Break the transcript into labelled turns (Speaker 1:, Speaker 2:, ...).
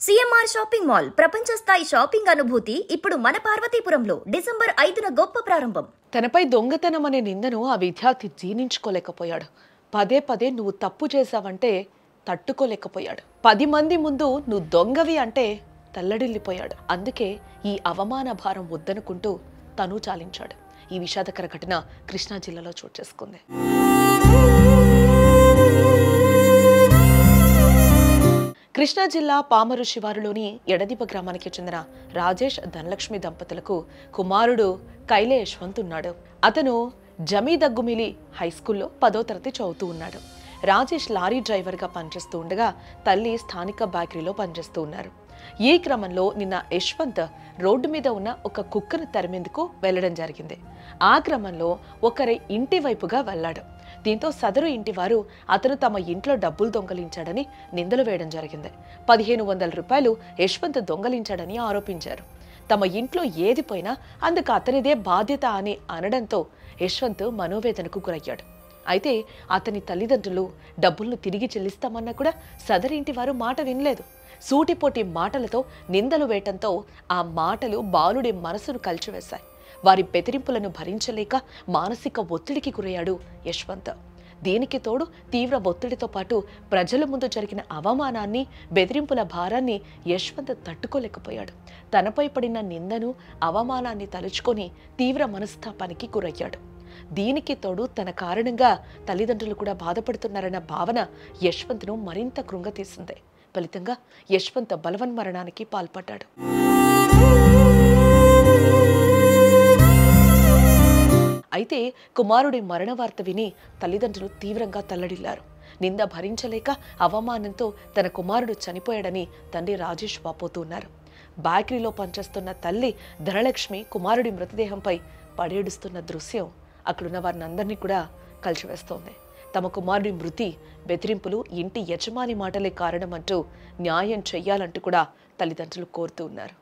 Speaker 1: CMR shopping mall ప్రపంచ స్థాయి shopping అనుభూతి ఇప్పుడు మన పార్వతీపురంలో డిసెంబర్ 5న గొప్ప ప్రారంభం.
Speaker 2: తనపై దొంగతనం అనే నిందను ఆ విద్యార్థి జీర్ణించుకోలేకపోయాడు. పదే పదే నువ్వు తప్పు చేశావంటే తట్టుకోలేకపోయాడు. 10 మంది ముందు నువ్వు దొంగవి అంటే తల్లడిల్లిపోయాడు. అందుకే ఈ అవమాన భారం వద్దనుకుంటూ తను చాలించాడు. ఈ విషాదకర ఘటన కృష్ణా జిల్లాలో చోటు చేసుకుంది. కృష్ణా జిల్లా పామరు శివారులోని ఎడదిప గ్రామానికి చెందిన రాజేష్ ధనలక్ష్మి దంపతులకు కుమారుడు కైలే యశ్వంత్ ఉన్నాడు. అతను జమీదగ్గుమిలి హై స్కూల్లో 10వ తరగతి చదువుతూ ఉన్నాడు. రాజేష్ లారీ డ్రైవర్గా పనిచేస్తూ ఉండగా తల్లి స్థానిక బేకరీలో పనిచేస్తూ ఉన్నారు. ఈ క్రమంలో నిన్న యశ్వంత్ రోడ్డు మీద ఉన్న ఒక కుక్కను తరిమేందుకు వెళ్లడం జరిగింది. ఆ క్రమంలో ఒకరి ఇంటి వైపుగా వెళ్లాడు. దీంతో సదరు ఇంటి వారు అతను తమ ఇంట్లో డబ్బులు దొంగలించాడని నిందలు వేయడం జరిగింది. 1500 రూపాయలు యశ్వంత్ దొంగలించాడని ఆరోపించారు. తమ ఇంట్లో ఏది పోయినా అందుకు అతనిదే బాధ్యత అని అనడంతో యశ్వంత్ మనోవేదనకు గురయ్యాడు. అయితే అతని తల్లిదండ్రులు డబ్బులను తిరిగి చెల్లిస్తామన్నా కూడా సదరు ఇంటి వారు మాట వినలేదు. సూటిపోటి మాటలతో నిందలు వేయటంతో ఆ మాటలు బాలుడి మనసును కలిచివేశాయి. వారి బెదిరింపులను భరించలేక మానసిక ఒత్తిడికి గురయ్యాడు యశ్వంత్. దీనికి తోడు తీవ్ర ఒత్తిడితో పాటు ప్రజల ముందు జరిగిన అవమానాన్ని, బెదిరింపుల భారాన్ని యశ్వంత్ తట్టుకోలేకపోయాడు. తనపై పడిన నిందను, అవమానాన్ని తలుచుకొని తీవ్ర మనస్తాపానికి గురయ్యాడు. దీనికి తోడు తన కారణంగా తల్లిదండ్రులు కూడా బాధపడుతున్నారన్న భావన యశ్వంత్ను మరింత కృంగతీసింది. ఫలితంగా యశ్వంత్ బలవన్మరణానికి పాల్పడ్డాడు. అయితే కుమారుడి మరణ వార్త విని తల్లిదండ్రులు తీవ్రంగా తల్లడిల్లారు. నింద భరించలేక అవమానంతో తన కుమారుడు చనిపోయాడని తండ్రి రాజేష్ వాపోతూ ఉన్నారు. బేకరీలో పనిచేస్తున్న తల్లి ధనలక్ష్మి కుమారుడి మృతదేహంపై పడేడుస్తున్న దృశ్యం అక్కడున్న వారిని అందరినీ కూడా కలిసివేస్తోంది. తమ కుమారుడి మృతి, బెదిరింపులు ఇంటి యజమాని మాటలే కారణమంటూ న్యాయం చెయ్యాలంటూ కూడా తల్లిదండ్రులు కోరుతూ ఉన్నారు.